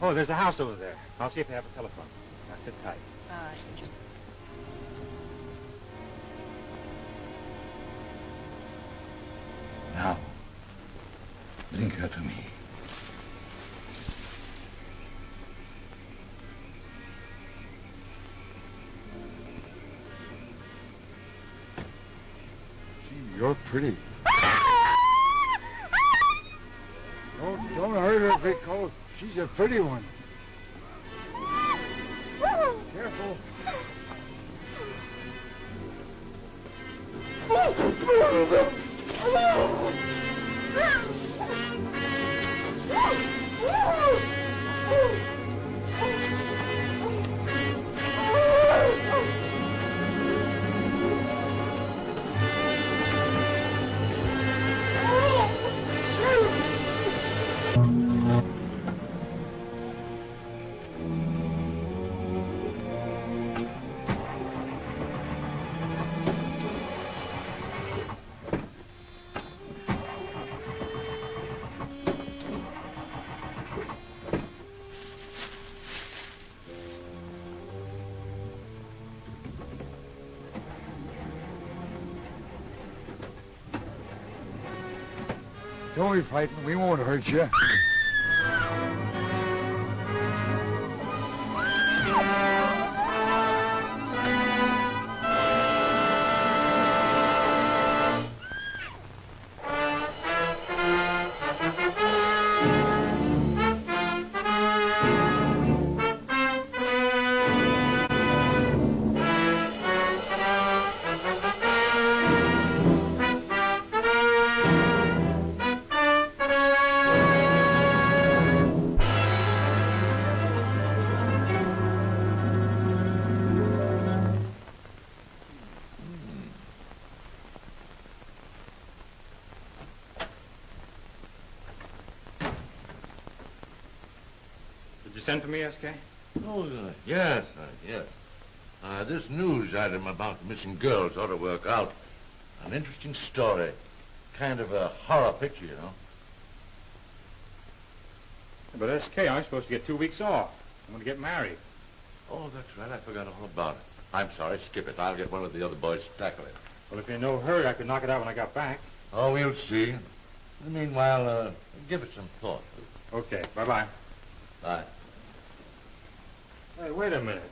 Oh, there's a house over there. I'll see if they have a telephone. Now, sit tight. All right. Now, bring her to me. Gee, you're pretty. Don't hurt her, because she's a pretty one. Careful. Don't be frightened. We won't hurt you. Did you send for me, S.K.? Oh, yes. This news item about the missing girls ought to work out. An interesting story. Kind of a horror picture, you know. But S.K., I'm supposed to get 2 weeks off. I'm going to get married. Oh, that's right. I forgot all about it. I'm sorry. Skip it. I'll get one of the other boys to tackle it. Well, if you're in no hurry, I could knock it out when I got back. Oh, we'll see. Meanwhile, give it some thought. Okay, bye-bye. Bye. Hey, wait a minute.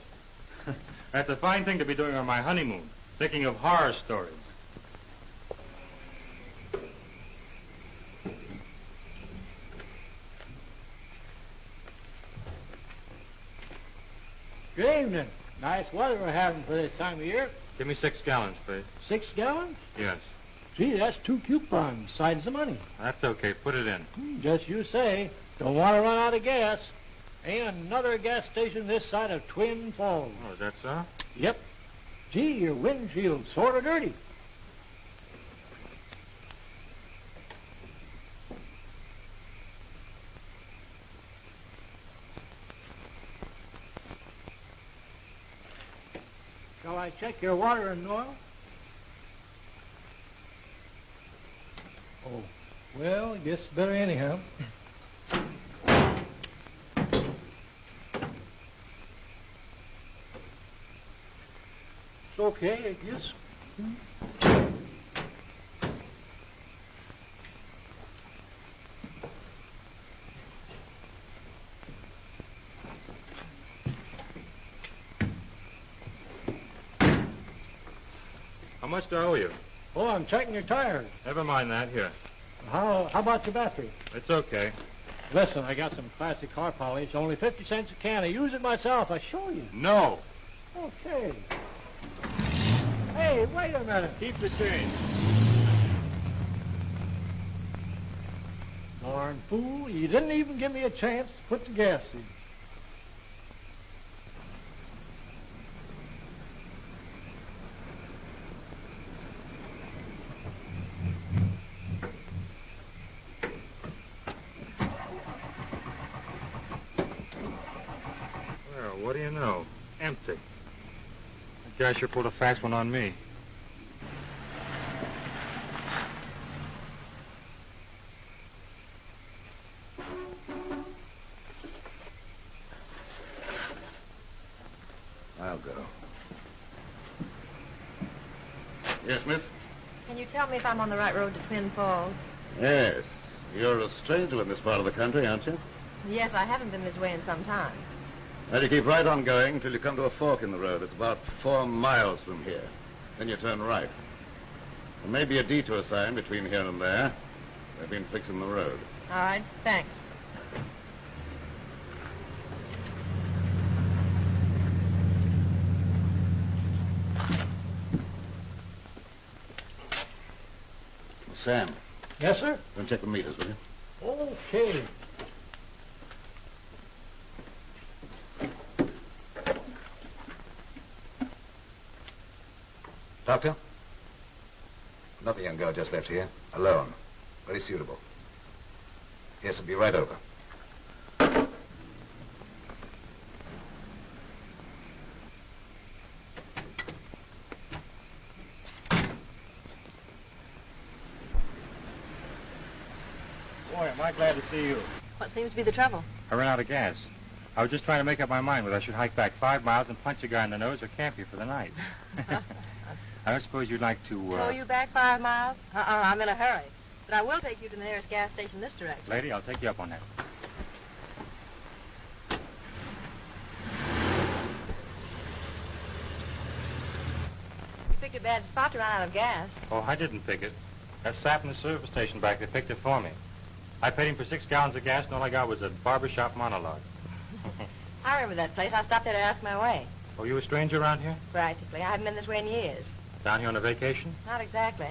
That's a fine thing to be doing on my honeymoon, thinking of horror stories. Good evening. Nice weather we're having for this time of year. Give me 6 gallons, please. 6 gallons? Yes. Gee, that's 2 coupons, besides the money. That's okay. Put it in. Just you say. Don't want to run out of gas. Ain't another gas station this side of Twin Falls. Oh, is that so? Yep. Gee, your windshield's sort of dirty. Shall I check your water and oil? Oh, well, I guess better anyhow. It's okay, I guess. How much do I owe you? Oh, I'm checking your tires. Never mind that. Here. How about your battery? It's okay. Listen, I got some classic car polish, only 50 cents a can. I use it myself. I show you. No. Okay. Hey, wait a minute. Keep the change. Darn fool, you didn't even give me a chance to put the gas in. Well, what do you know? Empty. That guy sure pulled a fast one on me. I'll go. Yes, miss? Can you tell me if I'm on the right road to Twin Falls? Yes. You're a stranger in this part of the country, aren't you? Yes, I haven't been this way in some time. Well, you keep right on going till you come to a fork in the road. It's about 4 miles from here. Then you turn right. There may be a detour sign between here and there. They've been fixing the road. All right, thanks. Sam, Yes, sir? go and check the meters, will you? Okay. Doctor? Another young girl just left here, alone. Very suitable. Yes, I'll be right over. Boy, am I glad to see you. What seems to be the trouble? I ran out of gas. I was just trying to make up my mind whether I should hike back 5 miles and punch a guy in the nose or camp here for the night. I don't suppose you'd like to, Tow you back 5 miles? I'm in a hurry. But I will take you to the nearest gas station this direction. Lady, I'll take you up on that. You picked a bad spot to run out of gas. Oh, I didn't pick it. That sap in the service station back there picked it for me. I paid him for 6 gallons of gas, and all I got was a barbershop monologue. I remember that place. I stopped there to ask my way. Oh, you a stranger around here? Practically. I haven't been this way in years. Down here on a vacation? Not exactly.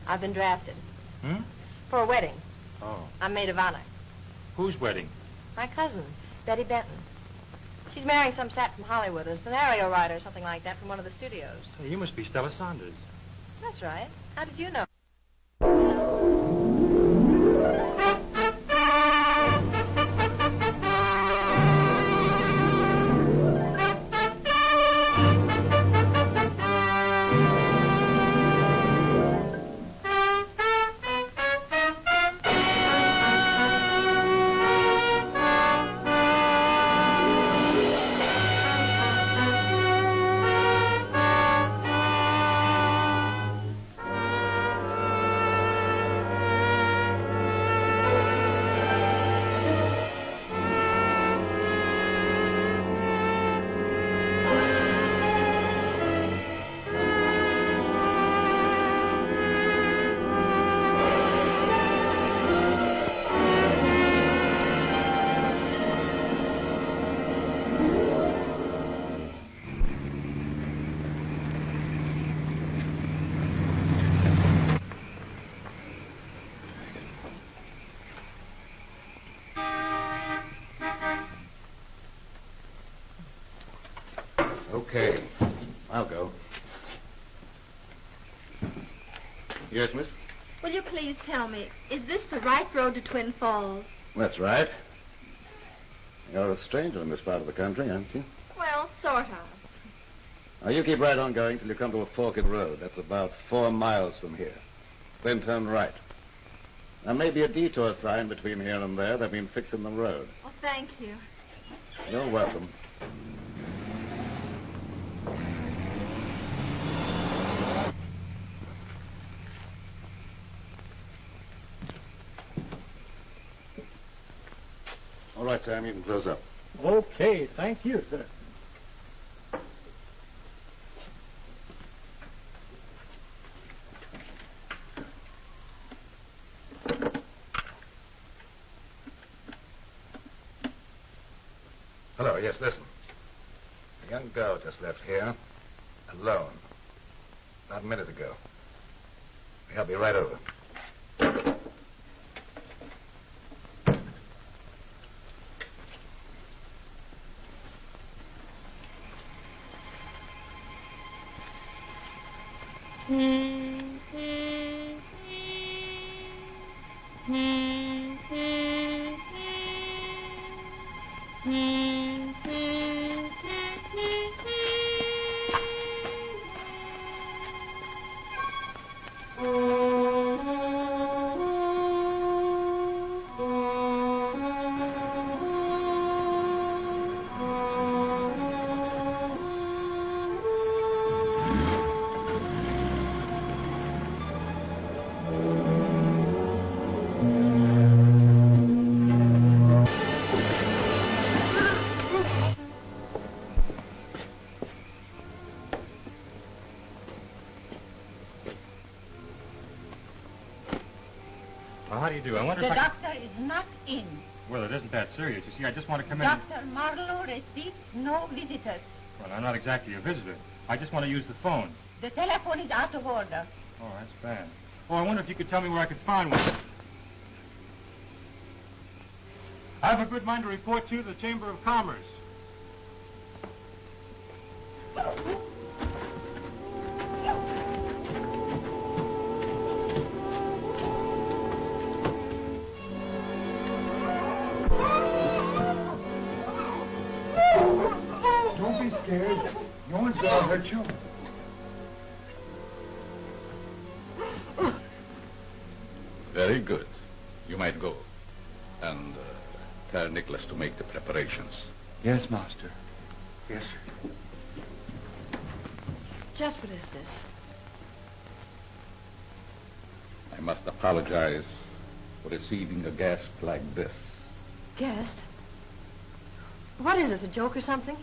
I've been drafted. Hmm? For a wedding. Oh. I'm maid of honor. Whose wedding? My cousin, Betty Benton. She's marrying some sap from Hollywood, a scenario writer or something like that from one of the studios. Hey, you must be Stella Saunders. That's right. How did you know? Okay, I'll go. Yes, miss? Will you please tell me, is this the right road to Twin Falls? That's right. You're a stranger in this part of the country, aren't you? Well, sort of. Now, you keep right on going till you come to a fork in the road. That's about 4 miles from here. Then turn right. There may be a detour sign between here and there. They've been fixing the road. Oh, thank you. You're welcome. All right, Sam, you can close up. Okay, thank you, sir. Hello, yes, listen. A young girl just left here, alone, about a minute ago. I'll be right over. Well, how do you do? I wonder The if doctor is not in. Well, it isn't that serious. You see, I just want to come in. Dr. Marlowe receives no visitors. Well, I'm not exactly a visitor. I just want to use the phone. The telephone is out of order. Oh, that's bad. Oh, I wonder if you could tell me where I could find one. I have a good mind to report to you the Chamber of Commerce. Don't be scared. No one's gonna hurt you. Very good. You might go. And tell Nicholas to make the preparations. Yes, master. Yes, sir. Just what is this? I must apologize for receiving a guest like this. Guest? What is this, a joke or something?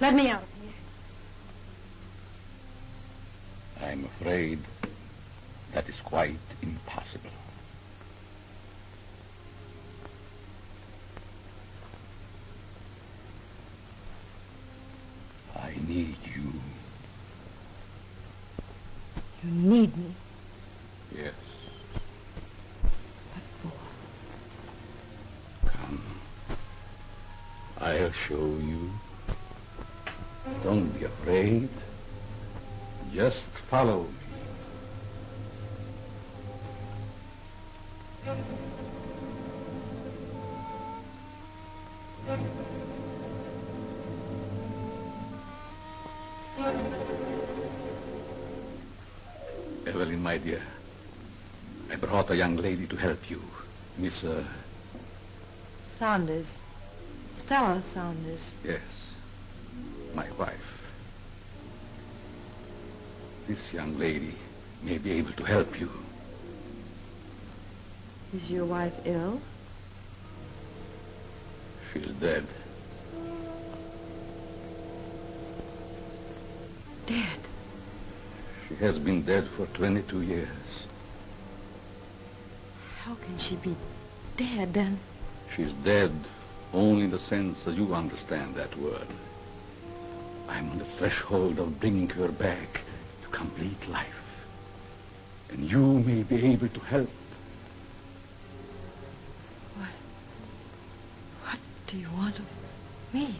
Let me out of here. I'm afraid that is quite impossible. I need you. You need me. Yes. What for? Come. I'll show you. Don't be afraid. Just follow me. Evelyn, my dear, I brought a young lady to help you. Miss, Saunders. Stella Saunders. Yes, my wife. This young lady may be able to help you. Is your wife ill? She's dead. Dead? She has been dead for 22 years. How can she be dead, then? She's dead only in the sense that you understand that word. I'm on the threshold of bringing her back to complete life. And you may be able to help. What do you want of me?